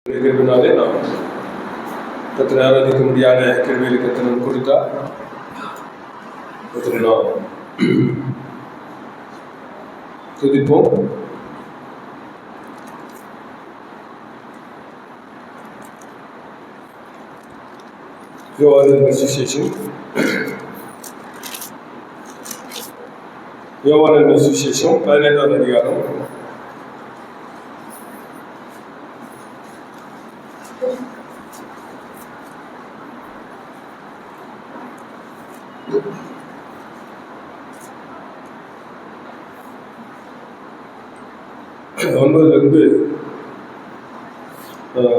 இருக்கிறதுனாலே நாம் கர்த்தரை ஆராதிக்க முடியாத கேள்விகளை கர்த்தர் கொடுத்தா கர்த்தரை நாம் துதிப்போம். யோவானின் சுவிசேஷம் 15ஆம் அதிகாரம் 9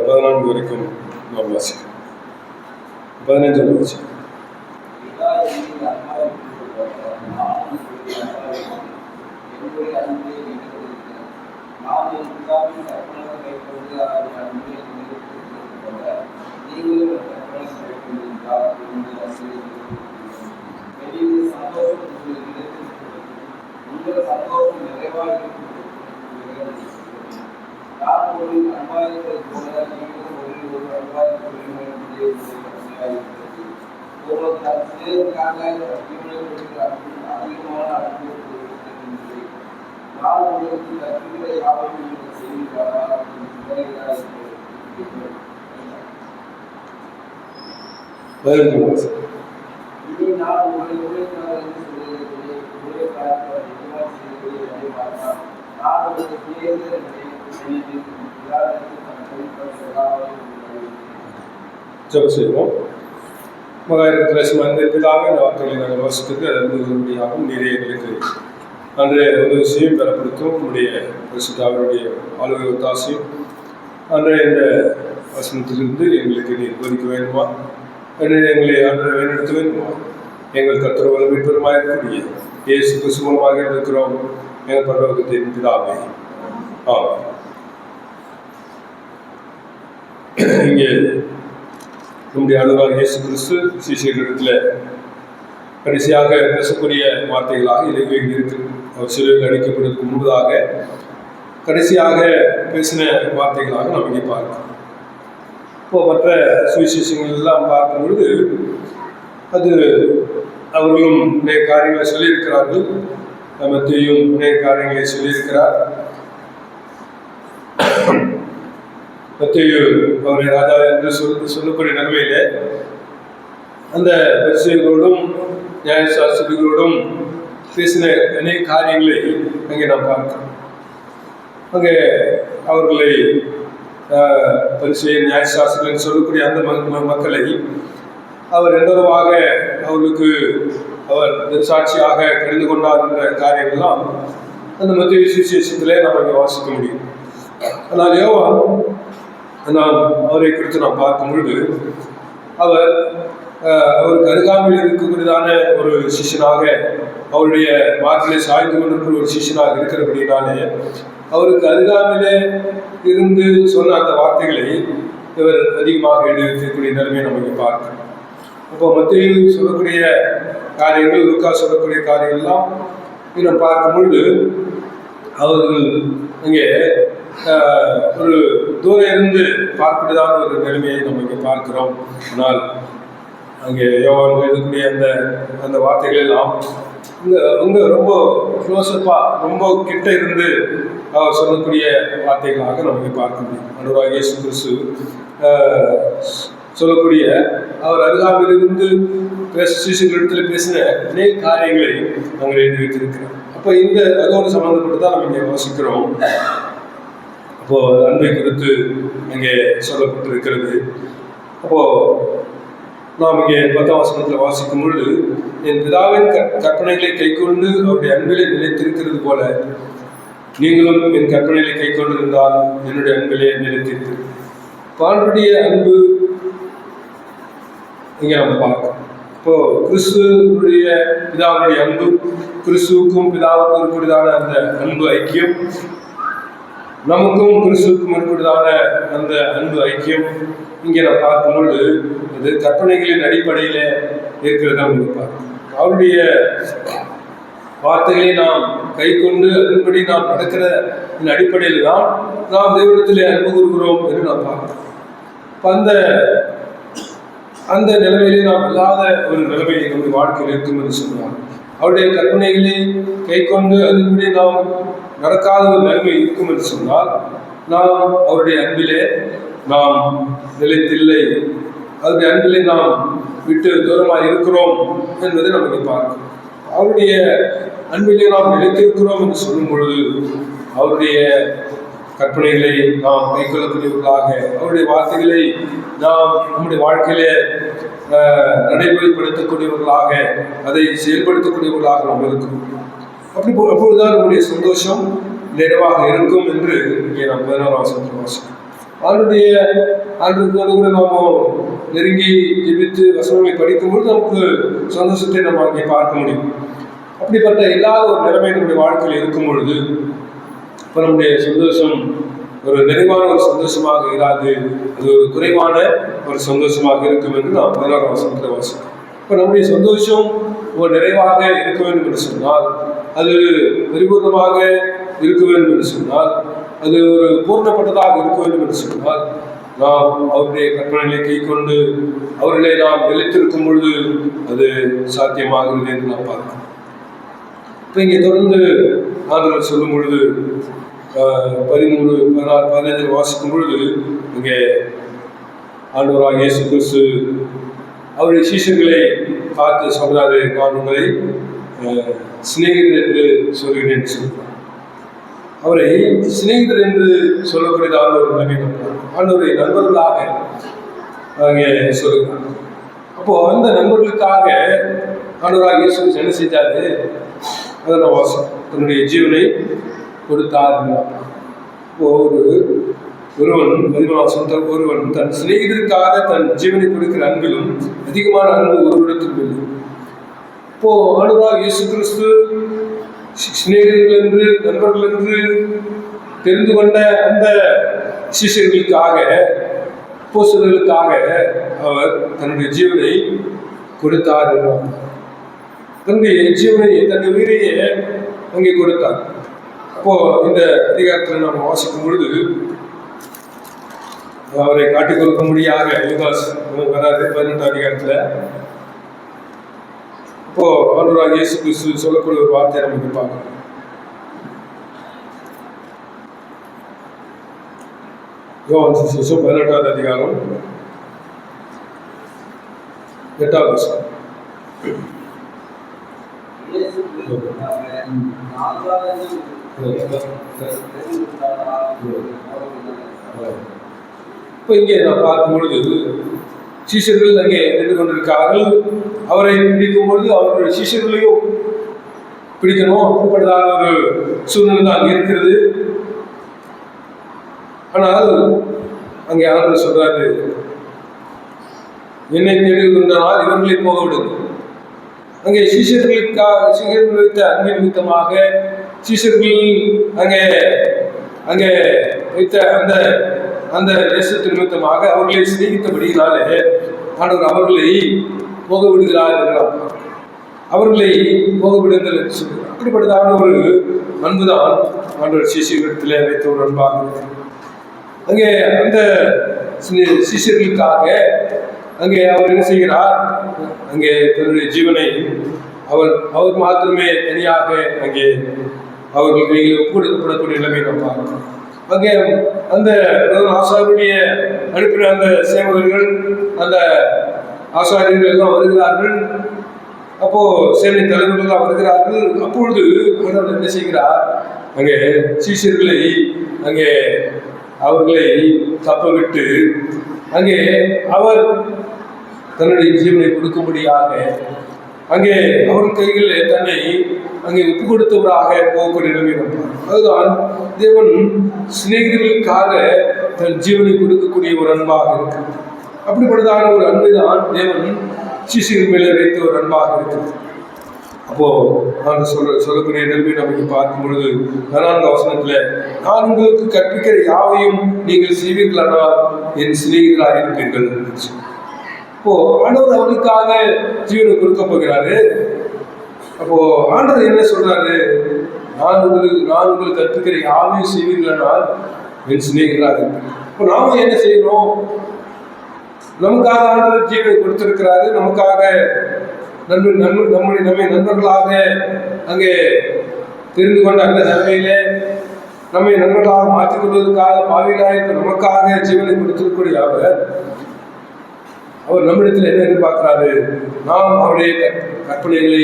14 வரைக்கும் நாம் வாசிக்கிறோம். 15 வாசிக்கிறோம். ஜெபம் செய்வோம். மகாயிரத்திலே பிதாவே, இந்த வார்த்தைகளை நாங்கள் வாசிக்கிறது அதற்கும்படியாகவும் நீரே எங்களுக்கு அன்றைய ஒரு விஷயம் பெறப்படுத்தும் உங்களுடைய பரிசுத்தாவினுடைய ஆளுகை ஒத்தாசையும் அன்றைய இந்த வசனத்திலிருந்து எங்களுக்கு நீர் போதிக்க வேண்டுமா, எங்களை அன்றைய வழிநடத்த வேண்டுமா. எங்கள் கர்த்தர் வல்லமை பெருமாய் இருக்கக்கூடிய இயேசு கிறிஸ்து மூலமாக இருக்கிறோம் எங்கள் பரலோகத்தின் பிதாவே, ஆமென். இங்கே நம்முடைய ஆண்டவராகிய இயேசு கிறிஸ்து சீஷர்களிடத்தில் கடைசியாக பேசக்கூடிய வார்த்தைகளாக இலங்கை இருக்கிறது. அவர் சிலுவையில் அடிக்கப்படுவதற்கு முன்பதாக கடைசியாக பேசின வார்த்தைகளாக நாம் இங்கே பார்க்கிறோம். இப்போது மற்ற சுவிசேஷங்கள் எல்லாம் பார்க்கும் பொழுது அது அவர்களும் நிறைய காரியங்களை சொல்லியிருக்கிறார்கள். மத்தேயும் நிறைய காரியங்களை சொல்லியிருக்கிறார். மத்தேயு அவரை ராஜா என்று சொல்லக்கூடிய நிலைமையிலே அந்த பரிசேயர்களோடும் நியாயசாஸ்திரிகளோடும் பேசின அநேக காரியங்களை அங்கே நாம் பார்க்கிறோம். அங்கே அவர்களை பரிசேயர் நியாயசாஸ்திரிகள் சொல்லக்கூடிய அந்த மக்களை அவர் எந்தளவாக அவர்களுக்கு அவர் சாட்சியாக கடிந்து கொண்டார் என்ற காரியங்கள்லாம் அந்த மத்திய சுவிசேஷத்திலே நாம் இங்கே வாசிக்க முடியும். ஆனால் யோவான் நாம் அவரை குறித்து நாம் பார்க்கும் பொழுது அவருக்கு அருகாமையில் இருக்கக்கூடியதான ஒரு சிஷியனாக அவருடைய வாக்கிலே சாய்ந்து கொண்டிருக்கிற ஒரு சிஷியனாக இருக்கிறபடினாலே அவருக்கு அருகாமையிலே இருந்து சொன்ன அந்த வார்த்தைகளை இவர் அதிகமாக எழுதியிருக்கக்கூடிய நிலைமையை நம்ம இங்கே பார்க்கிறோம். அப்போ மத்தேயு சொல்லக்கூடிய காரியங்கள், லூக்கா சொல்லக்கூடிய காரியங்கள்லாம் நம்ம பார்க்கும் பொழுது அவர்கள் இங்கே ஒரு தூரம் இருந்து பார்க்கக்கூடியதான ஒரு நிலைமையை நம்ம இங்கே பார்க்கிறோம். ஆனால் அங்கே யோவான் எழுதக்கூடிய அந்த வார்த்தைகள் எல்லாம் இங்கே ரொம்ப க்ளோஸப்பாக ரொம்ப கிட்ட இருந்து அவர் சொல்லக்கூடிய வார்த்தைகளாக நம்ம இங்கே பார்க்க முடியும். ஆண்டவராகிய இயேசு கிறிஸ்து சொல்லக்கூடிய அவர் அருகாமையிலிருந்து சீஷர்களிடத்தில் பேசின அநேக காரியங்களை நாங்கள் எழுதி வைத்திருக்கிறோம். அப்போ அதோடு சம்மந்தப்பட்டு தான் நம்ம இங்கே வாசிக்கிறோம். அப்போது அன்பை குறித்து இங்கே சொல்லப்பட்டிருக்கிறது. அப்போது நாம் இங்கே 10ஆம் வசனத்தில் வாசிக்கும் பொழுது, என் பிதாவின் கற்பனைகளை கைக்கொண்டு அவருடைய அன்பிலே நிலைத்திருக்கிறது போல நீங்களும் என் கற்பனைகளை கைக்கொண்டிருந்தால் என்னுடைய அன்பிலே நிலைத்திருக்கு. ஆண்டவருடைய அன்பு இங்கே நம்ம பார்க்கிறோம். இப்போ கிறிஸ்துவனுடைய பிதாவுடைய அன்பு, கிறிஸ்துவுக்கும் பிதாவுக்கும் இருக்கக்கூடியதான அந்த அன்பு ஐக்கியம், நமக்கும் கிறிஸ்துவுக்கும் இருக்கக்கூடியதான அந்த அன்பு ஐக்கியம் இங்கே நாம் பார்க்கும்பொழுது அது கற்பனைகளின் அடிப்படையில் இருக்கிறதா பார்க்கிறோம். அவருடைய வார்த்தைகளை நாம் கை கொண்டு அதன்படி நாம் நடக்கிற அடிப்படையில் தான் நாம் தேவனிடத்திலே அன்பு கூறுகிறோம் என்று நாம் பார்க்கிறோம். அந்த அந்த நிலைமையிலே நாம் இல்லாத ஒரு நிலைமையை நம்முடைய வாழ்க்கையில் இருக்கும் என்று சொன்னார். அவருடைய கற்பனைகளை கை கொண்டு அதன்படி நாம் நடக்காத ஒரு நிலைமை இருக்கும் என்று சொன்னால் நாம் அவருடைய அன்பிலே நாம் நிலைத்தில்லை, அவருடைய அன்பிலே நாம் விட்டு தூரமாக இருக்கிறோம் என்பதை நமக்கு பார்க்கிறோம். அவருடைய அன்பிலே நாம் நிலைத்திருக்கிறோம் என்று சொல்லும் பொழுது அவருடைய கற்பனைகளை நாம் கைக்கொள்ளக்கூடியவர்களாக, அவருடைய வார்த்தைகளை நாம் நம்முடைய வாழ்க்கையிலே நடைமுறைப்படுத்தக்கூடியவர்களாக, அதை செயல்படுத்தக்கூடியவர்களாக நாம் இருக்கும். அப்பொழுதுதான் நம்முடைய சந்தோஷம் நிறைவாக இருக்கும் என்று இங்கே நாம் 16ஆம் வசனத்தில் வாசிக்கிறோம். ஆண்டுக்கு கூட நாம் நெருங்கி ஜெபித்து வசனங்களை படிக்கும்போது நமக்கு சந்தோஷத்தை நம்ம அங்கே பார்க்க முடியும். அப்படிப்பட்ட இல்லாத ஒரு நிலைமை நம்முடைய வாழ்க்கையில் இருக்கும் பொழுது இப்போ நம்முடைய சந்தோஷம் ஒரு நிறைவான ஒரு சந்தோஷமாக இராது, அது ஒரு குறைவான ஒரு சந்தோஷமாக இருக்கும் என்று நாம் 16ஆம் வசனத்தில் வாசிக்கிறோம். இப்போ நம்முடைய சந்தோஷம் ஒரு நிறைவாக இருக்க வேண்டும் என்று சொன்னால், அது பரிபூர்ணமாக இருக்க வேண்டும் என்று சொன்னால், அது ஒரு பூர்ணப்பட்டதாக இருக்க வேண்டும் என்று சொன்னால், நாம் அவருடைய கற்பனைகளை கை கொண்டு அவர்களை நாம் நிலைத்திருக்கும் பொழுது அது சாத்தியமாகிறது என்று நாம் பார்க்கிறோம். இப்போ இங்கே தொடர்ந்து ஆண்டவர் சொல்லும் பொழுது 13, 14, 15 வாசிக்கும் பொழுது இங்கே ஆண்டவராக இயேசு கிறிஸ்து அவருடைய சீஷர்களை பார்த்து சொல்றாரு, நான் உங்களை சிநேகிதர் என்று சொல்கிறேன் சொல்றார். அவரை சிநேகிதர் என்று சொல்லக்கூடியதான ஒரு நிலைமை ஆண்டவரை நண்பர்களாக அங்கே சொல்லுகிறார். அப்போ அந்த நண்பர்களுக்காக ஆண்டவராக இயேசு என்ன செஞ்சாரு, அதை நான் வாசம் தன்னுடைய ஜீவனை கொடுத்தார். ஒருவன் தன் சிநேகிதருக்காக தன் ஜீவனை கொடுக்கிற அன்பிலும் அதிகமான அன்பு ஒருவரிடத்தில் இல்லை. இப்போ ஆண்டவராக இயேசு கிறிஸ்து சிநேகிதர்கள் என்று நண்பர்கள் என்று தெரிந்து கொண்ட அந்த சிஷ்யர்களுக்காக அப்போஸ்தலர்களுக்காக அவர் தன்னுடைய ஜீவனை கொடுத்தார். தன்னுடைய ஜீவனை தன்னுடைய உயிரையே அங்கே கொடுத்தார். அப்போ இந்த அதிகாரத்தில் நாம் வாசிக்கும் பொழுது அவரை காட்டிக் கொடுக்க முடியாத யூதாஸ் வராது 18ஆம் அதிகாரத்தில். இப்போ ஆண்டவராகிய இயேசு கிறிஸ்து சொல்லக்கூடிய ஒரு வார்த்தையை நம்ம பார்க்கணும். யோவான் சுவிசேஷம் 18ஆம் அதிகாரம் 8ஆம் வசனம். இப்போ இங்கே நான் பார்க்கும் பொழுது சீஷர்கள் அங்கே நின்று கொண்டிருக்கார்கள். அவரை பிடிக்கும் பொழுது அவருடைய சீஷர்களையும் பிடிக்கணும், அப்படிப்பட்டதான ஒரு சூழ்நிலை தான் அங்கே இருக்கிறது. ஆனால் அங்கே ஆண்டவர் சொல்றாரு, என்னை தேடுகின்றனால் இவர்களை போக விடுங்க. அங்கே சீஷர்கள் வைத்த அன்பின் நிமித்தமாக சீஷர்கள் அங்கே அங்கே வைத்த அந்த அந்த தேசத்தின் நிமித்தமாக அவர்களை சிநேகித்தபடியினாலே ஆண்டவர் அவர்களை போக விடுகிறார் என்றார். அவர்களை போக விடுங்கள் என்று சொல்கிறார். அப்படிப்பட்டதான ஒரு அன்புதான் ஆண்டவர் சீஷர்களிடத்தில் வைத்த ஒரு அன்பாக. அங்கே அந்த சீஷர்களுக்காக அங்கே அவர் என்ன செய்கிறார், அங்கே தன்னுடைய ஜீவனை அவர் மாத்திரமே தனியாக அங்கே அவர்கள் கையில் ஒப்புக்கொடுக்கப்படக்கூடிய நிலைமை நாம் பார்க்கிறோம். அங்கே அந்த ஆசாரியருடைய அனுப்பின அந்த சேவகர்கள், அந்த ஆசாரியர்கள் எல்லாம் வருகிறார்கள். அப்போ சேனை தலைவர்கள் எல்லாம் வருகிறார்கள். அப்பொழுது அவர் என்ன செய்கிறார், அங்கே சீஷர்களை அங்கே அவர்களை தப்ப விட்டு அங்கே அவர் தன்னுடைய ஜீவனை கொடுக்கும்படியாக அங்கே அவர் கைகளில் தன்னை அங்கே ஒப்பு கொடுத்தவராக போகக்கூடிய நிலைமை நம்பார். அதுதான் தேவன் சிநேகிதர்களுக்காக தன் ஜீவனை கொடுக்கக்கூடிய ஒரு அன்பாக இருக்கு. அப்படிப்பட்டதான ஒரு அன்பு தான் தேவன் சீஷர்கள் மேலே வைத்த ஒரு அன்பாக இருக்கிறது. அப்போ நான் சொல்லக்கூடிய நிலைமை நமக்கு பார்க்கும் பொழுது 14ஆம் வசனத்துல, நான் உங்களுக்கு கற்பிக்கிற யாவையும் நீங்கள் செய்வீர்களானால் என் சிநேகிதராக இருப்பீர்கள். இப்போ ஆண்டவர் அவர்களுக்காக ஜீவனை கொடுக்க போகிறாரு. அப்போ ஆண்டவர் என்ன சொல்றாரு, நான் உங்களுக்கு கற்பிக்கிற யாவையும் செய்வீர்களானால் என் சிநேகிதராக இருப்பேன். இப்போ நாம என்ன செய்யணும்? நமக்காக ஆண்டவர் ஜீவனை கொடுத்திருக்கிறாரு. நமக்காக நம்மை நண்பர்களாக அங்கே தெரிந்து கொண்ட அந்த நிலைமையிலே நம்மை நண்பர்களாக மாற்றிக் கொள்வதற்காக பாவிகளாக நமக்காக ஜீவனை கொடுத்திருக்கூடிய அவர் நம்மிடத்தில் என்ன எதிர்பார்க்கிறாரு? நாம் அவருடைய கற்பனைகளை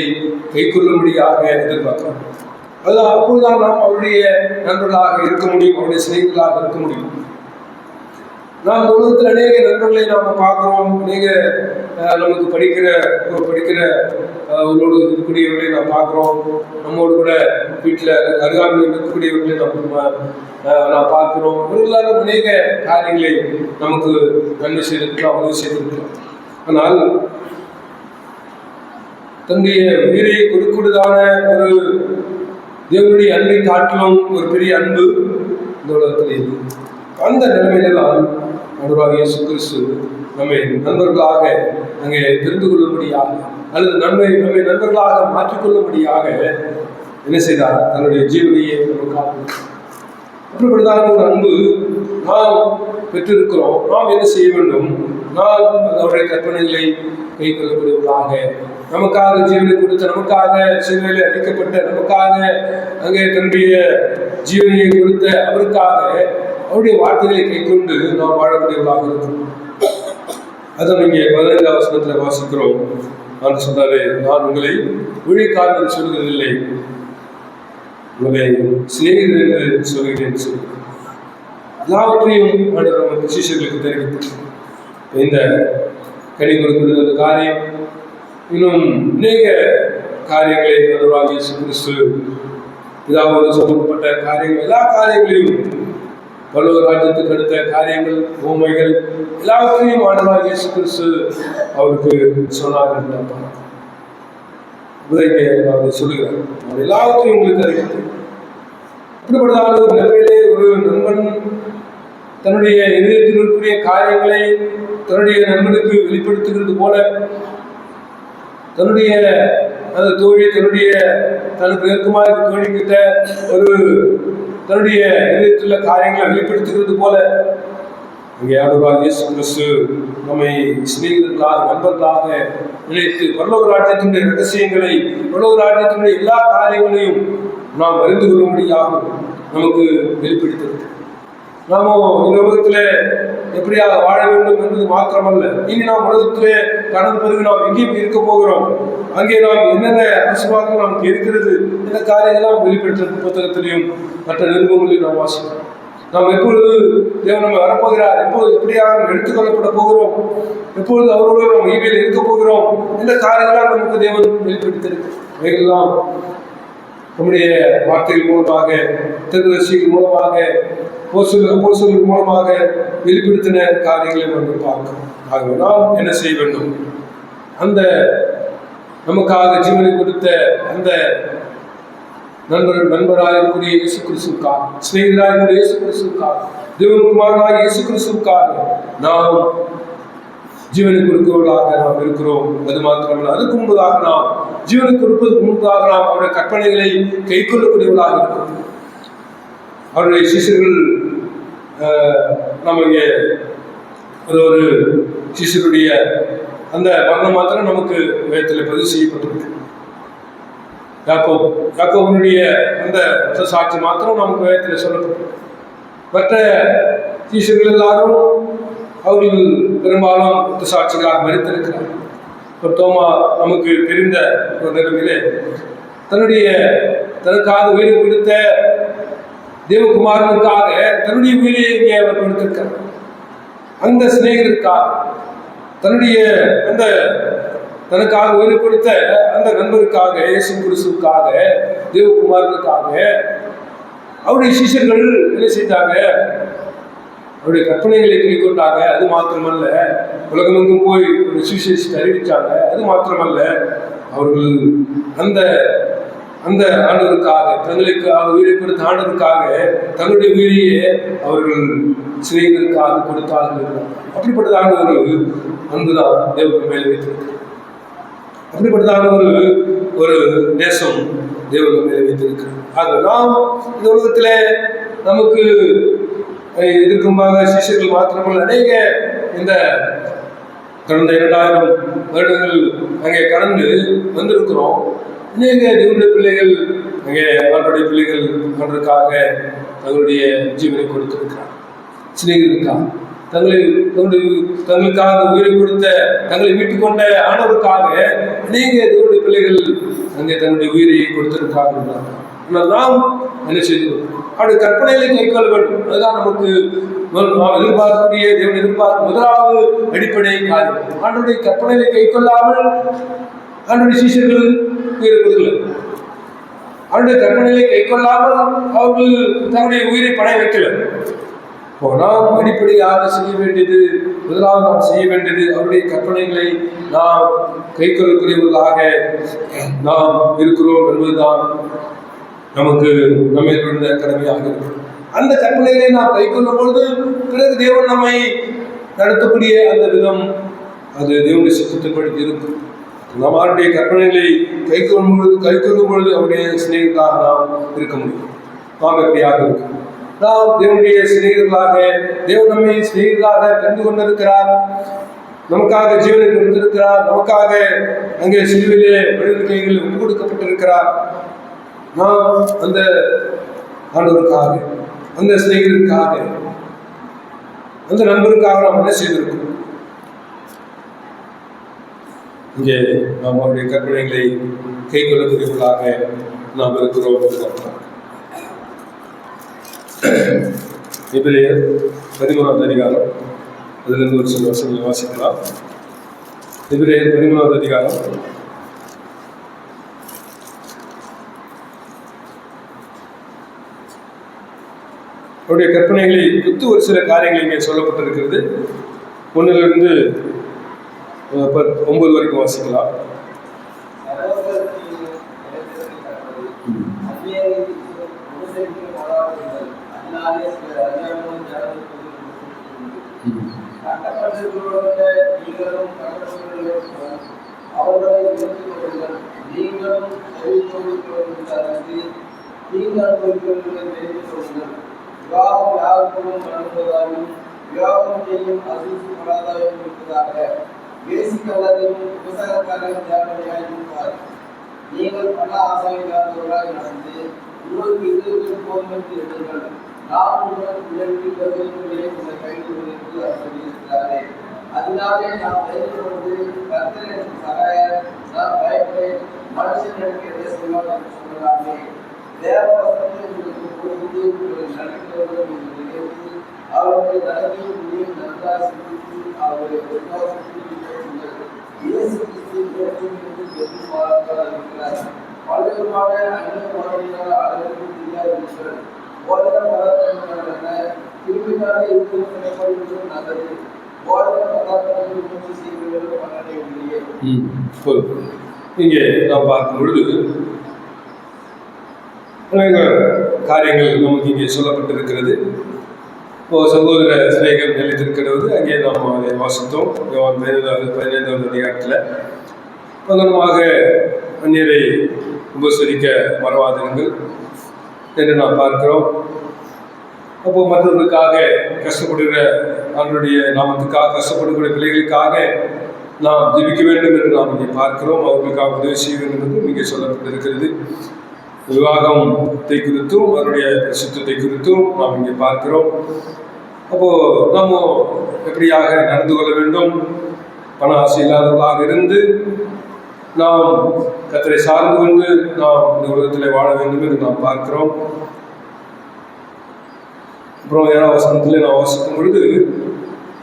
கை கொள்ளும்படியாக எதிர்பார்க்கிறோம். அதுதான் அப்போதுதான் நாம் அவருடைய நண்பர்களாக இருக்க முடியும், அவருடைய சிநேகிதர்களாக இருக்க முடியும். நாம் இந்த உலகத்தில் அநேக நண்பர்களை நாம் பார்க்கிறோம். அநேக நமக்கு படிக்கிற அவர்களோடு இருக்கக்கூடியவர்களை நாம் பார்க்கிறோம். நம்மோடு கூட வீட்டில் அருகாமையில் இருக்கக்கூடியவர்களை நாம் பார்க்கிறோம். இவர்களாலும் அநேக காரியங்களை நமக்கு நன்மை செய்திருக்கலாம், உதவி செய்திருக்கலாம். ஆனால் தன்னுடைய உயிரை கொடுக்கூடியதான ஒரு தேவனுடைய அன்பை காட்டிலும் ஒரு பெரிய அன்பு இந்த உலகத்தில் இருக்கு. அந்த நிலைமையில தான் ஆண்டவராகிய இயேசு கிறிஸ்து நம்மை நண்பர்களாக அங்கே தெரிந்து கொள்ளும்படியாக அல்லது நம்மை நண்பர்களாக மாற்றிக்கொள்ளும்படியாக என்ன செய்தார்? தன்னுடைய ஜீவனையை நமக்காக. அப்படிப்பட்டதான ஒரு அன்பு நாம் பெற்றிருக்கிறோம். நாம் என்ன செய்ய வேண்டும்? நாம் அவருடைய கற்பனைகளை கை கொள்ளக்கூடியவர்களாக, நமக்காக ஜீவனை கொடுத்த, நமக்காக சிலுவையில் அடிக்கப்பட்ட, நமக்காக அங்கே தன்னுடைய ஜீவனையை கொடுத்த அவருக்காக அவருடைய வார்த்தைகளை கை கொண்டு நாம் வாழக்கூடியவர்களாக இருக்கிறோம். அதான் இங்கே 15ஆம் வசனத்தில் வாசிக்கிறோம். நான் சொன்னாரு, நான் உங்களை ஊழியக்காரர் சொல்கிறதில்லை, உங்களை சிநேகிதர் என்று சொல்கிறேன் சொல்லி எல்லாவற்றையும் நமக்கு சிஷ்யர்களுக்கு தெரிவித்து இந்த கனி கொடுக்கிற அந்த காரியம் இன்னும் அநேக காரியங்களை ஆண்டவராகிய இயேசு கிறிஸ்து பிதாவோடு சம்பந்தப்பட்ட காரியங்கள், எல்லா காரியங்களையும் பரலோக ராஜ்யத்துக்கு அடுத்த காரியங்கள், உவமைகள் எல்லாவற்றையும் ஆண்டவராகிய இயேசு கிறிஸ்து அவருக்கு சொன்னார் என்று அவர் சொல்லுகிறார். அவர் எல்லாவற்றையும் உங்களுக்கு அறிவித்து அப்படிப்பட்டதான ஒரு நிலைமையிலே ஒரு நண்பன் தன்னுடைய இதயத்தில் இருக்கக்கூடிய காரியங்களை தன்னுடைய நண்பனுக்கு வெளிப்படுத்துகிறது போல தன்னுடைய அந்த தோழி தனக்கு நெருக்கமாக தோழிக்கிட்ட ஒரு தன்னுடைய இதயத்தில் காரியங்களை வெளிப்படுத்துகிறது போல இங்கே ஆண்டவராகிய இயேசு கிறிஸ்து நம்மை சிநேகிதர்களாக, நண்பர்களாக நினைத்து பரலோக ராஜ்யத்தினுடைய ரகசியங்களை, பரலோக ராஜ்யத்தினுடைய எல்லா காரியங்களையும் நாம் அறிந்து கொள்ளும்படியாக நமக்கு வெளிப்படுத்துகிறது. நாம இந்த உலகத்திலே எப்படியாக வாழ வேண்டும் என்பது மாத்திரமல்ல, இனி நாம் உலகத்திலே கடந்த பிறகு நாம் எங்கேயும் இருக்க போகிறோம், அங்கே நாம் என்னென்ன ஆசீர்வாதங்கள் நமக்கு இருக்கிறது, இந்த காரியங்களாம் வெளிப்படுத்துகிற புத்தகத்திலையும் மற்ற நிருபங்களையும் நாம் வாசிக்கிறோம். நாம் எப்பொழுது தேவன் நம்ம வரப்போகிறார், எப்போது எப்படியாக எடுத்துக்கொள்ளப்பட போகிறோம், எப்பொழுது அவரோடு நாம் ஈவில் இருக்க போகிறோம், இந்த காரியங்களாம் நமக்கு தேவன் வெளிப்படுத்திருக்கு. அவைகளெல்லாம் நம்முடைய வார்த்தைகள் மூலமாக, திருவரிசைகள் மூலமாக, போசல்கள் மூலமாக வெளிப்படுத்தின காரியங்களை நம்ம பார்க்கிறோம். ஆகவே நாம் என்ன செய்ய வேண்டும்? அந்த நமக்காக ஜீவனை கொடுத்த அந்த நண்பராக இருக்கக்கூடிய இயேசு கிறிஸ்துவுக்காக, சிநேகிதராக இருக்கக்கூடிய இயேசு கிறிஸ்துவுக்காக, தேவகுமாரனாக இயேசு கிறிஸ்துவுக்காக நாம் ஜீவனை கொடுக்கிறவர்களாக நாம் இருக்கிறோம். அது மாத்திரமல்ல, அதுக்கு முன்பதாக நாம் ஜீவனை கொடுப்பதற்கு முன்பதாக நாம் அவருடைய கற்பனைகளை கை கொள்ளக்கூடியவர்களாக இருக்கிறோம். அவருடைய சிஷ்யர்கள் நம்ம இங்கே ஒரு சிஷ்யருடைய அந்த மரணம் மாத்திரம் நமக்கு வேதத்தில் பதிவு செய்யப்பட்டிருக்கு. யாக்கோபனுடைய அந்த சாட்சி மாத்திரம் நமக்கு வேதத்தில் சொல்லப்பட்டிருக்கு. மற்ற சிஷ்யர்கள் எல்லாரும் அவர்கள் பெரும்பாலும் சாட்சிகளாக மறித்திருக்கிறார். ஒரு தோமா நமக்கு தெரிந்த ஒரு நிலைமையிலே தனக்காக உயிரை கொடுத்த தேவகுமாரனுக்காக தன்னுடைய உயிரை இங்கே அவர் கொடுத்திருக்கிறார். அந்த சிநேகிதருக்காக தனக்காக உயிரை கொடுத்த அந்த நண்பருக்காக, இயேசு கிறிஸ்துவுக்காக, தேவகுமாரனுக்காக அவருடைய சிஷ்யர்கள் என்ன செய்தாங்க? அவருடைய கற்பனைகளை கைக்கொண்டாங்க. அது மாத்திரமல்ல, உலகமெங்கும் போய் ஒரு சுவிசேஷத்தை அறிவித்தாங்க. அது மாத்திரமல்ல, அவர்கள் அந்த ஆண்டவருக்காக, தங்களுக்கு உயிரை கொடுத்த ஆண்டவருக்காக தன்னுடைய உயிரையே அவர்கள் சிநேகிதருக்காக கொடுத்தார்கள். அப்படிப்பட்டதான ஒரு அன்புதான் தேவனுக்கு மேலே வைத்திருக்கிறார். அப்படிப்பட்டதான ஒரு தேசம் தேவனுக்கு மேலே வைத்திருக்கிறார். ஆக நாம் இந்த உலகத்திலே நமக்கு இதற்குமாக சிஷ்யர்கள் மாத்திரமல்ல அநேக இந்த கடந்த 2000 வருடங்கள் அங்கே கடந்து வந்திருக்கிறோம். அநேக தேவனுடைய பிள்ளைகள் அங்கே ஆண்டுடைய பிள்ளைகள் ஒன்றுக்காக தங்களுடைய ஜீவனை கொடுத்திருக்கிறார். சிநேகிதருக்காக தங்களுக்காக உயிரை கொடுத்த தங்களை மீட்டுக் கொண்ட ஆண்டவருக்காக அநேக தேவனுடைய பிள்ளைகள் அங்கே தன்னுடைய உயிரை கொடுத்திருக்காங்க. நாம் என்ன செய்தோம்? அவருடைய கற்பனைகளை கைக்கொள்ள வேண்டும். அதுதான் நமக்கு எதிர்பார்க்கக்கூடிய தேவன் எதிர்பார்க்கும் முதலாவது அடிப்படை காரியம். ஆண்டவருடைய கற்பனைகளை கைக்கொள்ளாமல் ஆண்டவருடைய சீஷர்கள் இருப்பதில்லை. அவருடைய கற்பனைகளை கைக்கொள்ளாமல் அவர்கள் தன்னுடைய உயிரை பணைய வைக்கல. நாம் அடிப்படையாக செய்ய வேண்டியது, முதலாவது நாம் செய்ய வேண்டியது அவருடைய கற்பனைகளை நாம் கைக்கொள்ளக்கூடியவர்களாக நாம் இருக்கிறோம் என்பதுதான் நமக்கு நம்மை இருந்த கடமையாக இருக்கிறோம். அந்த கற்பனைகளை நாம் கைக்கொள்ளும் பொழுது பிறகு தேவன் நம்மை நடத்தக்கூடிய அந்த விதம் அது தேவனுடைய சித்தத்தின்படி இருக்கும். நாம் அவருடைய கற்பனைகளை கைக்கொள்ளும் பொழுது அவருடைய சிநேகிதர்களாக நாம் இருக்க முடியும். நாம் எப்படியாக இருக்கும்? நாம் தேவனுடைய சிநேகிதர்களாக, தேவன் நம்மை சிநேகிதர்களாக தெரிந்து கொண்டிருக்கிறார். நமக்காக ஜீவனை கொடுத்திருக்கிறார். நமக்காக அங்கே சிலுவையிலே மனித கைகளில் ஒப்பு கொடுக்கப்பட்டிருக்கிறார். நாம் அந்த ஆண்டவருக்காக, அந்த சிநேகிதருக்காக, அந்த நண்பருக்காக நாம் என்ன செய்திருக்கிறோம்? இங்கே நாம் அவருடைய கற்பனைகளை கைக்கொள்ளக்கூடியவர்களாக நாம் இருக்கிறோம் என்று அர்த்தம். எபிரேயர் 13வது அதிகாரம், அதிலிருந்து ஒரு சில வசனங்களை வாசிக்கலாம். எபிரேயர் 13வது அதிகாரம் அவருடைய கற்பனைகளை குறித்து ஒரு சில காரியங்கள் இங்கே சொல்லப்பட்டிருக்கிறது. 1லிருந்து 9 வரைக்கும் வாசிக்கலாம். விவாகம் யாருக்கும் நடந்ததாலும் விவாகம் செய்யும் அசூசிப்படாதாயும் இருப்பதாக பேசிக்கல்லதையும் விவசாயக்காரர்கள் ஜாக்கிரதையாயிருப்பார். நீங்கள் பல ஆசாயில்லாதவர்களாக நடந்து உங்களுக்கு இது போதும் என்று எண்ணுங்கள். நாம் உங்கள் விளைவிக்கிறவர்களே உங்களை கைவிடுவது என்று அவர் சொல்லியிருக்கிறாரே. அதனாலே நாம் தைரியப்பட்டு கர்த்தர் எனக்கு சகாயர், நான் பயப்படேன், மனுஷன் எனக்கு எதை செய்வார் என்று சொல்லலாமே. தேவவசனத்தை உங்களுக்கு போதித்து உங்களை நடக்கிறவர்கள் என்று நினைத்து அவருடைய நடத்தையும் முடியும் நன்றாக சிந்தித்து அவருடைய விசுவாசத்தில் பேசுங்கள். இயேசு கிறிஸ்துவிலிருந்து எதிர்பார்க்காத இருக்கிறார். பலவிதமான அந்நியமானவர்களால் அளவிற்கு தெரியாதிருக்கிறது. போதனை பதார்த்தங்கள் திரும்பினாலே இருக்கிறது நினைப்பது நல்லது. போதனை பதார்த்தங்கள் முயற்சி செய்வதற்கு பலனை இல்லையே. இங்கே நாம் பார்க்கும் பொழுது அநேக காரியங்கள் நமக்கு இங்கே சொல்லப்பட்டிருக்கிறது. சகோதர சிநேகம் நிலைத்திருக்கிறது. அங்கே நாம் அதை வாசித்தோம். 15வது அதிகாரத்தில் பங்கமாக அந்நியரை உபசரிக்க மறவாதிருங்கள் என்று நாம் பார்க்கிறோம். அப்போ மற்றவர்களுக்காக கஷ்டப்படுகிற அவருடைய நாமத்துக்காக கஷ்டப்படக்கூடிய பிள்ளைகளுக்காக நாம் ஜெபிக்க வேண்டும் என்று நாம் இங்கே பார்க்கிறோம். அவர்களுக்காக உதவி செய்ய வேண்டும் என்று இங்கே சொல்லப்பட்டிருக்கிறது. விவாகத்தை குறித்தும் அவருடைய பிரசித்தத்தை குறித்தும் நாம் இங்கே பார்க்கிறோம். அப்போது நாம் எப்படியாக நடந்து கொள்ள வேண்டும்? பண ஆசை இல்லாதவர்களாக இருந்து நாம் கர்த்தரை சார்ந்து கொண்டு நாம் இந்த உலகத்தில் வாழ வேண்டும் என்று நாம் பார்க்கிறோம். அப்புறம் 7வது வசனத்தில் நாம் வாசிக்கும் பொழுது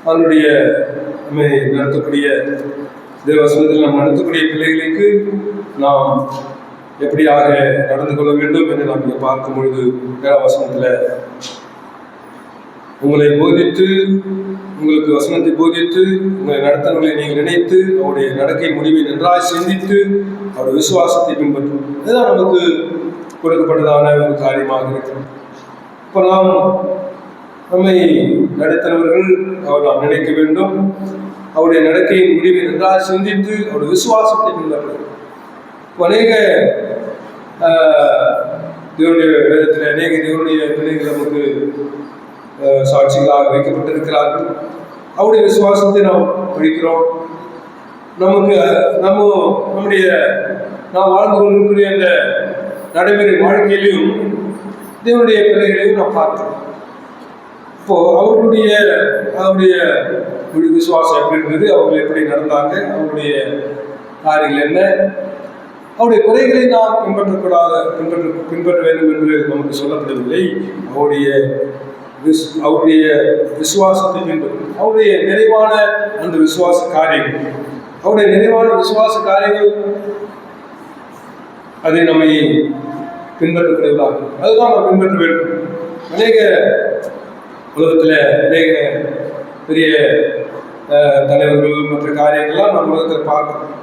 அதனுடைய நம்மை நடத்தக்கூடிய தேவசனத்தில் நாம் நடத்தக்கூடிய பிள்ளைகளுக்கு நாம் எப்படியாக நடந்து கொள்ள வேண்டும் என்று நாம் இங்கே பார்க்கும் பொழுது 7வது வசனத்தில் உங்களை போதித்து, உங்களுக்கு வசனத்தை போதித்து, உங்களை நடத்தவர்களை நீங்கள் நினைத்து அவருடைய நடக்கை முடிவை நன்றாக சிந்தித்து அவருடைய விசுவாசத்தை பின்பற்றும். இதுதான் நமக்கு கொடுக்கப்பட்டதான ஒரு காரியமாக இருக்கிறது. இப்போ நாம் நம்மை நடத்தினவர்கள் அவர் நாம் நினைக்க வேண்டும். அவருடைய நடக்கையின் முடிவை நன்றாக சிந்தித்து அவருடைய விசுவாசத்தை பின்பற்றும். அநேக தேவனுடைய வேதத்தில் அநேக தேவனுடைய பிள்ளைகள் நமக்கு சாட்சிகளாக வைக்கப்பட்டிருக்கிறார்கள். அவருடைய விசுவாசத்தை நாம் படிக்கிறோம். நமக்கு நம்முடைய நாம் வாழ்ந்து கொண்டிருக்கிற அந்த நடைமுறை வாழ்க்கையிலையும் தேவனுடைய பிள்ளைகளையும் நாம் பார்க்கிறோம். இப்போ அவருடைய விசுவாசம் எப்படி இருந்தது, அவர்கள் எப்படி நடந்தாங்க, அவருடைய காரியங்கள் என்ன, அவருடைய குறைகளை நாம் பின்பற்ற வேண்டும் என்று நமக்கு சொல்லப்படவில்லை. அவருடைய விசுவாசத்தை பின்பற்றும், அவருடைய நிறைவான அந்த விசுவாச காரியங்கள், அவருடைய நிறைவான விசுவாச காரியங்கள் அதை நம்மை பின்பற்றக்கூடியதாக, அதுதான் நாம் பின்பற்ற வேண்டும். அநேக உலகத்தில் அநேக பெரிய தலைவர்கள் மற்ற காரியங்கள்லாம் நம்ம உலகத்தில் பார்க்கணும்.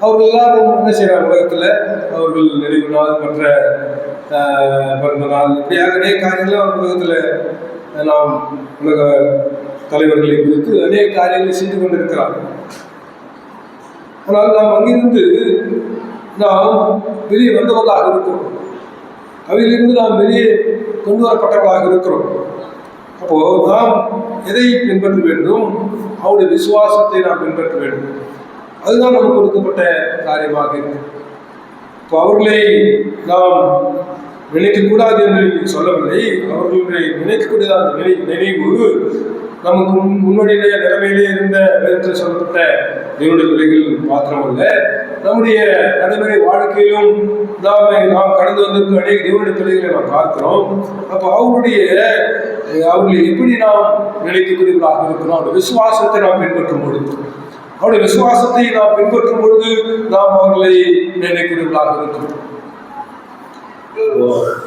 அவர்கள் எல்லாரும் என்ன செய்யறாங்க, உலகத்தில் அவர்கள் நினைவு நாள், மற்ற பிறந்த நாள், இப்படியாக அநேக காரியங்கள்லாம் உலகத்தில் நாம் உலக தலைவர்களை குறித்து அநேக காரியங்களை செய்து கொண்டிருக்கிறார்கள். ஆனால் நாம் அங்கிருந்து நாம் வெளியே வந்தவர்களாக இருக்கிறோம், அவையிலிருந்து நாம் வெளியே கொண்டு வரப்பட்டவர்களாக இருக்கிறோம். அப்போ நாம் எதை பின்பற்ற வேண்டும்? அவருடைய விசுவாசத்தை நாம் பின்பற்ற வேண்டும். அதுதான் நமக்கு கொடுக்கப்பட்ட காரியமாக இருக்கு. இப்போ அவர்களை நாம் நினைக்கக்கூடாது என்று சொல்லவில்லை. அவர்களை நினைக்கக்கூடிய அந்த நினைவு நமக்கு முன்னோடிய நிலைமையிலே இருந்த வேதத்தில் சொல்லப்பட்ட தேவனுடைய பிள்ளைகள் மாத்திரமல்ல, நம்முடைய நடைமுறை வாழ்க்கையிலும் நாம் கடந்து வந்திருக்க அநேக தேவனுடைய பிள்ளைகளை நாம் பார்க்கிறோம். அப்போ அவர்களை எப்படி நாம் நினைக்கக்கூடியவர்களாக இருக்கிறோம்? அந்த விசுவாசத்தை நாம் பின்பற்றும் பொழுது, அவருடைய விசுவாசத்தை நாம் பின்பற்றும் பொழுது நாம் அவர்களை நினைக்கக்கூடியவர்களாக இருக்கிறோம்.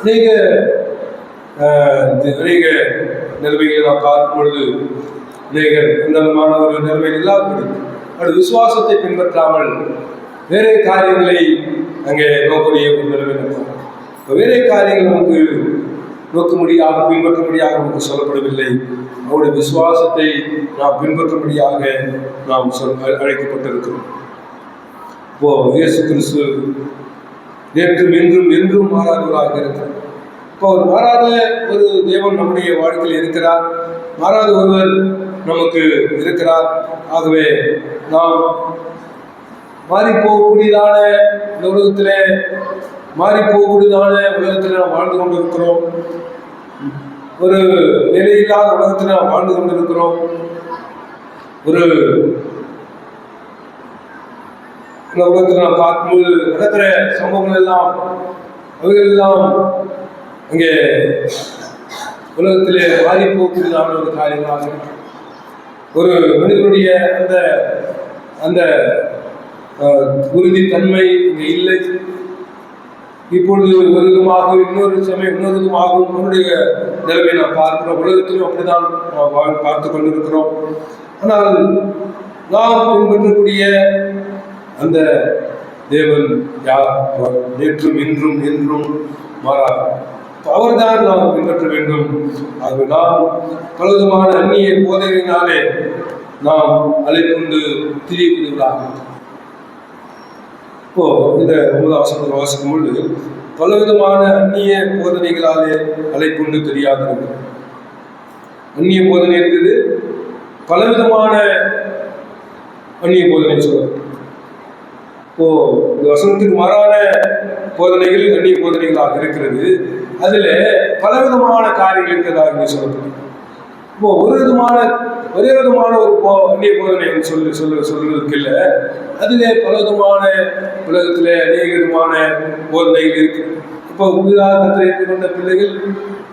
அநேக நிலைமைகளை நாம் பார்க்கும் பொழுது அநேகர் இந்த விதமான ஒரு நிலைமையில் இல்லாதபடி அவருடைய விசுவாசத்தை பின்பற்றாமல் வேற காரியங்களை அங்கே நோக்கக்கூடிய ஒரு நிலைமை இருக்கும். வேற காரியங்கள் நமக்கு நோக்கும்படியாக பின்பற்றும்படியாக நமக்கு சொல்லப்படவில்லை. அவருடைய விசுவாசத்தை நாம் பின்பற்றும்படியாக நாம் அழைக்கப்பட்டிருக்கிறோம். இப்போ இயேசு கிறிஸ்து நேற்றும் இன்றும் என்றும் மாறாதவராக இருக்கிறார். இப்போ அவர் மாறாத ஒரு தேவன் நம்முடைய வாழ்க்கையில் இருக்கிறார், மாறாத ஒருவர் நமக்கு இருக்கிறார். ஆகவே நாம் மாறி போகக்கூடியதான இந்த உலகத்திலே நாம் வாழ்ந்து கொண்டிருக்கிறோம். ஒரு நிலையில்லாத உலகத்தில் நாம் வாழ்ந்து கொண்டிருக்கிறோம். ஒரு இந்த உலகத்தில் நாம் பார்க்கும்போது நடக்கிற சம்பவங்கள் எல்லாம் அவைகள் எல்லாம் அங்கே உலகத்திலே மாறி போகக்கூடியதான ஒரு காரியமாக ஒரு மனிதனுடைய அந்த உறுதித்தன்மை இங்கே இல்லை. இப்பொழுது ஒரு விதமாக இன்னொரு சமயம் இன்னொரு விதமாகவும் நம்முடைய நிலைமை நாம் பார்க்கிறோம். உலகத்திலும் அப்படிதான் நாம் பார்த்து கொண்டிருக்கிறோம். ஆனால் நாம் பின்பற்றக்கூடிய அந்த தேவன் யார்? நேற்றும் இன்றும் என்றும் மாறார். அவர்தான் நாம் பின்பற்ற வேண்டும். அது நாம் பலவிதமான அந்நிய போதையினாலே நாம் அலைக்கொண்டு திரியக்கூடியவர்களாக. இப்போ இந்த 9 வாசிக்கும் பொழுது பலவிதமான அந்நிய போதனைகளாலே அலைக்கொண்டு தெரியாதது. அந்நிய போதனை இருக்குது, பலவிதமான அந்நிய போதனை சொல்லுது. இப்போ இந்த வசனத்துக்கு மாறான போதனைகள் அந்நிய போதனைகளாக இருக்கிறது. அதுல பலவிதமான காரியங்கள் இருக்கிறதாக சொல்லப்படுது. இப்போ ஒரே விதமான ஒரு அந்நிய போதனை சொல்றதுக்கு இல்லை. அதிலே பலவிதமான உலகத்திலே அநேக விதமான போதனைகள் இருக்கு. இப்போ புதிதாக கத்தரை ஏற்றுக்கொண்ட பிள்ளைகள்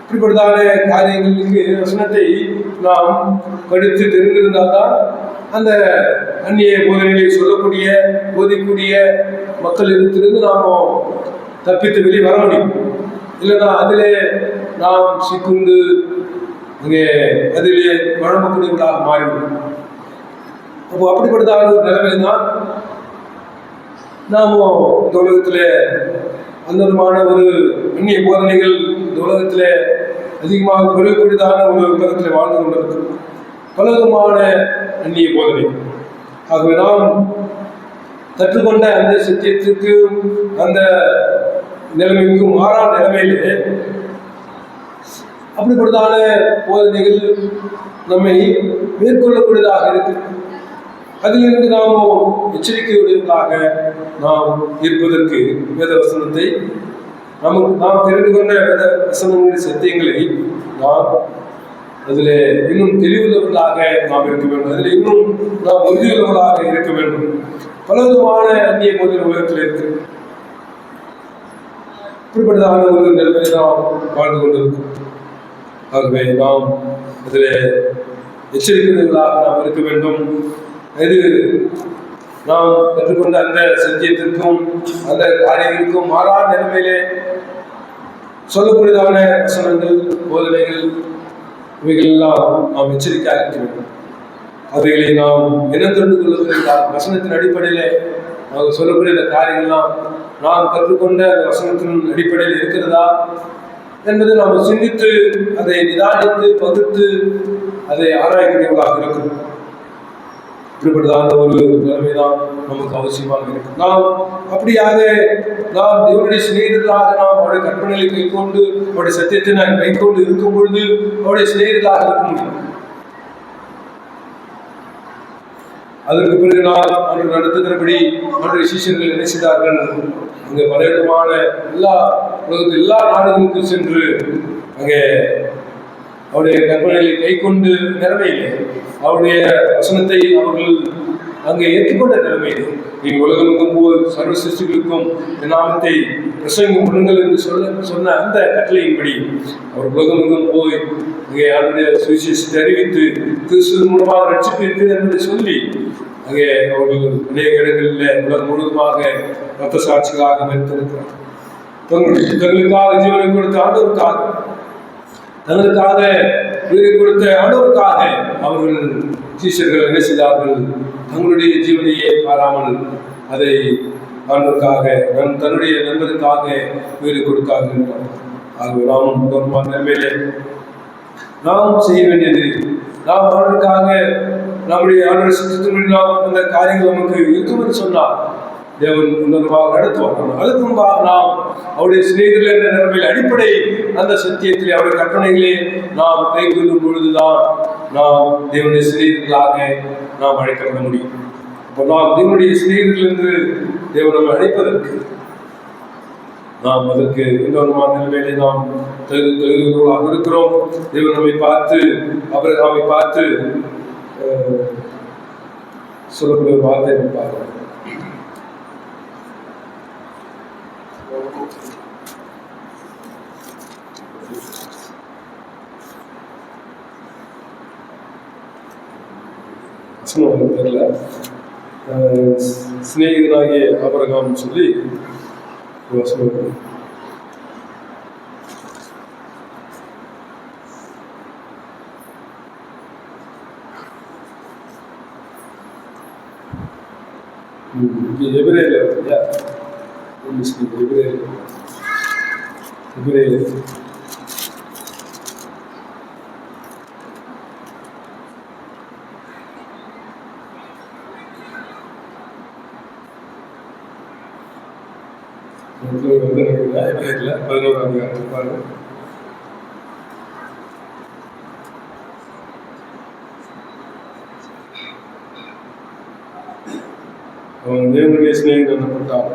இப்படிப்பட்டதான காரியங்களுக்கு வசனத்தை நாம் படித்து தெரிந்திருந்தால்தான் அந்த அந்நிய போதனைகளை போதிக்கூடிய மக்கள் இடத்திலிருந்து நாம் தப்பித்து வெளியே வர முடியும். இல்லைன்னா அதிலே நாம் சிக்குண்டு அங்கே அதிலே வழங்கக்கூடியவர்களாக மாறிவிடும். அப்போ அப்படிப்பட்டதான ஒரு நிலைமையில் தான் நாம் இந்த உலகத்தில் அந்த விதமான ஒரு அந்நிய போதனைகள் இந்த உலகத்தில் அதிகமாக பெறக்கூடியதான ஒரு உலகத்தில் வாழ்ந்து கொண்டிருக்கிறோம். பலவிதமான அந்நிய போதனை. ஆகவே நாம் கற்றுக்கொண்ட அந்த சத்தியத்துக்கு அந்த நிலைமைக்கும் மாறான நிலைமையிலே அப்படிப்பட்டதான போதனைகள் நம்மை மேற்கொள்ளக்கூடியதாக இருக்கு. அதிலிருந்து நாமும் எச்சரிக்கையுடையவர்களாக நாம் இருப்பதற்கு வேத வசனத்தை நாம் தெரிந்து கொண்ட வேத வசனங்களுடைய சத்தியங்களை நாம் அதில் இன்னும் தெளிவுள்ளவர்களாக நாம் இருக்க வேண்டும். அதில் இன்னும் நாம் உறுதியுள்ளவர்களாக இருக்க வேண்டும். பலவிதமான அந்நிய போதனை உலகத்தில் இருக்கு. இப்படிப்பட்டதான ஒரு நிலைமையை நாம் வாழ்ந்து கொண்டிருக்கும். ஆகவே நாம் அதில் எச்சரிக்கைகளாக நாம் இருக்க வேண்டும். இது நாம் கற்றுக்கொண்ட அந்த சத்தியத்திற்கும் அந்த காரியங்களுக்கும் மாறான நிலைமையிலே சொல்லக்கூடியதான வசனங்கள் போதனைகள் இவைகளெல்லாம் நாம் எச்சரிக்கையாக இருக்க வேண்டும். அவைகளை நாம் என்ன தெரிந்து கொள்வதென்றால் வசனத்தின் அடிப்படையிலே நாம் சொல்லக்கூடிய இந்த காரியங்கள்லாம் நாம் கற்றுக்கொண்ட அந்த வசனத்தின் அடிப்படையில் இருக்கிறதா என்பதை நாம் சிந்தித்து அதை நிதானித்து பகுத்து அதை ஆராயக்கூடியவர்களாக இருக்கும். இப்படிப்பட்டதான ஒரு நிலைமைதான் நமக்கு அவசியமாக இருக்கும். நாம் அப்படியாக நாம் தேவனுடைய சிநேகிதர்களாக நாம் அவருடைய கற்பனைகளை கைக்கொண்டு அவருடைய சத்தியத்தை நாம் கைக்கொண்டு இருக்கும் பொழுது அவருடைய சிநேகிதர்களாக இருக்க முடியும். அதற்கு பிறகு நாம் அவர்கள் நடத்துகிறபடி அவருடைய சிஷ்யர்கள் என்ன செய்தார்கள்? அங்கே பலவிதமான உலகத்தில் எல்லா நாடுகளுக்கும் சென்று அங்கே அவருடைய கற்பனைகளை கை கொண்டு நிலைமையிலே அவருடைய வசனத்தை அவர்கள் அங்கே ஏற்றுக்கொண்ட நிலைமையிலே நீங்கள் உலகமுக்கும் போய் சர்வ சிருஷ்டிகளுக்கும் நாமத்தை பிரசங்கம் பண்ணுங்கள் என்று சொன்ன அந்த கட்டளையின்படி அவர் உலகமுக்கும் போய் அங்கே அவருடைய சுவிசேஷத்தை அறிவித்து கிறிஸ்துவின் மூலமாக ரட்சிப்பு இருக்கிறது என்பதை சொல்லி அங்கே அவர்கள் அநேக இடங்களில் உலகம் முழுவதுமாக ரத்த சாட்சிகளாக நிறுத்திருக்கிறார். தங்களுக்காக ஜீவனை கொடுத்த ஆண்டவருக்காக தங்களுக்காக உயிரை கொடுத்த ஆண்டவருக்காக அவர்கள் சீஷர்கள் என்ன செய்தார்கள்? தங்களுடைய ஜீவனையே பாராமல் அதை ஆண்டவருக்காக தன்னுடைய நண்பருக்காக உயிரை கொடுத்தார்கள். ஆகவே நாம் தொடர்பான நிலைமையிலே நாம் செய்ய வேண்டியது நாம் ஆண்டவருக்காக நம்முடைய ஆண்டவர் சித்தத்தின்படி நாம் அந்த காரியங்கள் நமக்கு இருக்கும் என்று சொன்னால் தேவன் உன்னதமாக நடத்துவார். அதுக்கு முன்பாக நாம் அவருடைய சிநேகிதர்கள் என்ற நிலைமையில் அடிப்படை அந்த சத்தியத்திலே அவருடைய கற்பனைகளே நாம் கைகொள்ளும் பொழுதுதான் நாம் தேவனுடைய சிநேகிதர்களாக நாம் அழைக்கப்பட முடியும். இப்போ நாம் தேவனுடைய சிநேகிதர்கள் என்று தேவன் நம்மை அழைப்பதற்கு நாம் அதற்கு இன்னொருமான நிலைமையிலே நாம் தகுதிகளாக இருக்கிறோம். தேவன் நம்மை பார்த்து ஆபிரகாமை பார்த்து சொல்லக்கூடிய ஒரு வார்த்தை பார்க்கிறோம். தெரியல, சிநேகிதனாகிய ஆபிரகாம் சொல்லி வசனம் எபிரேயர்ல இல்லையா? எபிரேயர் வந்து எபிரேயர்ல 11ஆம் அதிகாரம் பாருங்க. அவன் தேவனுடைய சிநேகிதன் என்னப்பட்டான்.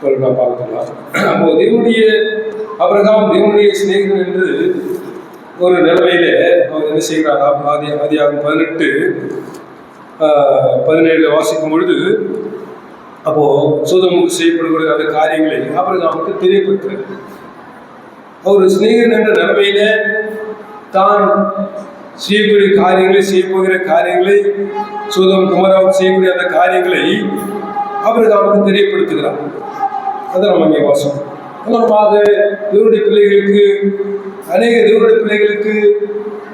வருது நான் பார்க்கலாம். அப்போ தேவனுடைய தேவனுடைய சிநேகிதன் என்று ஒரு நிலைமையிலே அவர் என்ன செய்கிறார்? ஆதியாகமம் 18:17 வாசிக்கும் பொழுது அப்போ சோதோமுக்கு செய்யப்படுகிற அந்த காரியங்களை ஆபிரகாமுக்கு தெரியப்படுத்துகிறார். அவர் சிநேகிதன் என்ற நிலைமையில தான் செய்யக்கூடிய காரியங்களை செய்யப்போகிற காரியங்களை சோதோம் குமாராவுக்கு செய்யக்கூடிய அந்த காரியங்களை ஆபிரகாமுக்கு தெரியப்படுத்துகிறார். அதை நம்ம இங்கே வாசிக்கிறோம். மூலமாக தேவனுடைய பிள்ளைகளுக்கு தேவனுடைய பிள்ளைகளுக்கு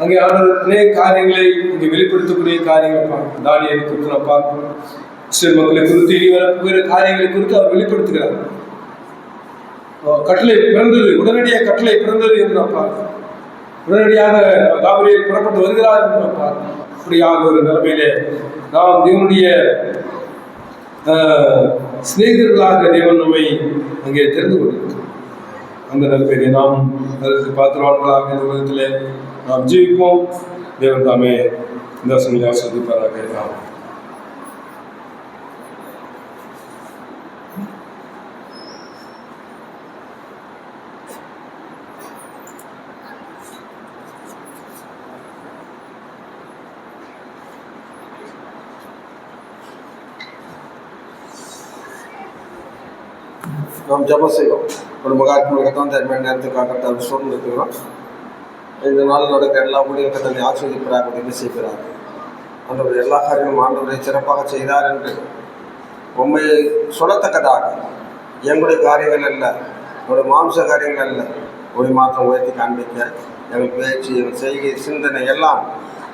அங்கே அநேக காரியங்களை இங்கே வெளிப்படுத்தக்கூடிய காரியங்களை பார்க்கணும். தானியேலை குறித்து நாம் பார்க்கணும். இஸ்ரேல் மக்களை குறித்து இனி வரப்போகிற காரியங்களை குறித்து அவர் வெளிப்படுத்துகிறார். கட்டளை பிறந்தது, உடனடியாக கட்டளை பிறந்தது என்று நாம் பார்க்கிறோம். உடனடியாக காபிரியல் புறப்பட்டு வருகிறார் என்று நாம் பார்க்கிறோம். அப்படியாக ஒரு நிலைமையிலே நாம் தேவனுடைய சிநேகிதர்களாக தேவன் நம்மை அங்கே தெரிந்து கொண்டிருக்கிறோம். அந்த நிலைமையிலே நாம் அதற்கு பாத்திரவான்களாக இந்த உலகத்திலே நாம் ஜீவிப்போம். தேவன் தாமே இந்த சமயம் ஆசீர்வதிப்பாராக. நாம் ஜபம் செய்வோம். ஒரு மகாத்மாவுக்கு தன்மையான நேரத்துக்காக கர்த்தர் சூழ்நிலைக்கிறோம். இந்த நாள் நடக்கிற எல்லா ஊழியர்கள் கர்த்தரை ஆசீர்வதிப்பாராக, உதவி செய்கிறார். ஆண்டவர் எல்லா காரியங்களும் ஆண்டவரை சிறப்பாக செய்தார் என்று உண்மை சொல்லத்தக்கதாக எங்களுடைய காரியங்கள் அல்ல, என்னுடைய மாம்ச காரியங்கள் அல்ல, ஒரு மாற்றம் உயர்த்தி காண்பிக்க எங்கள் பேச்சு, எங்கள் செய்கை, சிந்தனை எல்லாம்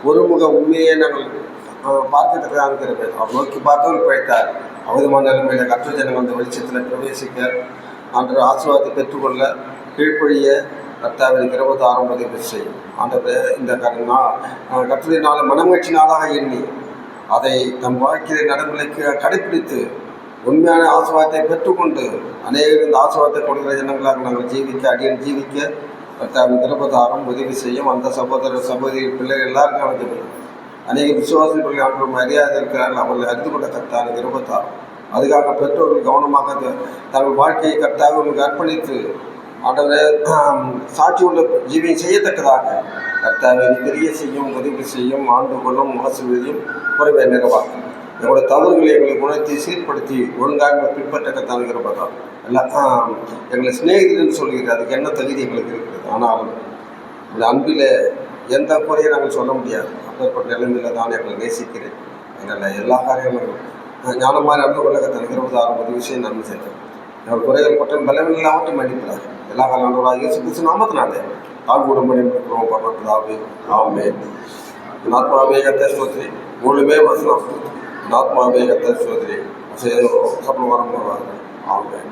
ஒருமுக உண்மையை நாங்கள் பார்க்கத்தக்கதாக இருக்கிறது. அவர் நோக்கி பார்த்தவர்கள் பிழைத்தார். அவதமான நிலைமையில கற்ற ஜனங்கள் அந்த வெளிச்சத்தில் பிரவேசிக்க, ஆண்டவர் ஆசீர்வாதத்தை பெற்றுக்கொள்ள, கீழ்ப்பொழிய கர்த்தாவின் 26 உதவி செய்யும். ஆண்டவர் இந்த கற்றுனால மனமகிழ்ச்சி நாளாக எண்ணி அதை நம் வாழ்க்கையை நடைமுறைக்கு கடைப்பிடித்து உண்மையான ஆசீர்வாதத்தை பெற்றுக்கொண்டு அநேகர் இந்த ஆசீர்வாதத்தை கொடுக்கிற ஜனங்களாக நாங்கள் ஜீவிக்க, அடியன் ஜீவிக்க கர்த்தாவின் 26 உதவி செய்யும். அந்த சகோதர சகோதரி பிள்ளைகள் எல்லாருக்கும் வந்து அநேக விசுவாசிகள் ஆண்டவர் மரியாதை இருக்கிறார்கள். அவர்கள் அறிந்து கொண்ட கர்த்தாவின் 26 அதுக்காக பெற்றோர்கள் கவனமாக தங்கள் வாழ்க்கையை கர்த்தாவுக்கு அர்ப்பணித்து ஆண்டவரை சாட்சி உள்ள ஜீவியம் செய்யத்தக்கதாக கர்த்தாவை பெரிய செய்யும், உதவி செய்யும், ஆண்டு கொள்ளும், ஆசீர்வதியும், குறைவை நிறைவாக்கும். எங்களுடைய தவறுகளை எங்களை குணத்தை சீர்படுத்தி ஒழுங்காக பின்பற்ற கர்த்தாவின் 26 எல்லாம் எங்களை சிநேகிதர்கள் சொல்கிறது. அதுக்கு என்ன தகுதி எங்களுக்கு இருக்கிறது. ஆனாலும் இந்த அன்பில் எந்த குறையை நாங்கள் சொல்ல முடியாது. அப்பேற்பட்ட நிலைமையில் தான் எங்களை நேசிக்கிறேன். எங்களை எல்லா காரியங்களும் ஞானமாக நடந்து கொள்ள கர்த்தர் 26 உதவி செய்ய நன்மை செய்கிறேன். எங்கள் குறைகள் குற்றம் பலவீனம் இல்லாமட்டும் மன்னிப்பார். எல்லா காலம் இயேசு கிறிஸ்து நாமத்தினாலே தாழ்வுடம்படி பரப்பதாவே. ஆமென். ஆத்மாவே கர்த்தர் ஸ்தோத்திரி, முழுமே வசனம் ஆத்மாவே கர்த்தர் ஸ்தோத்திரி, சபல வரம் ஆமென்.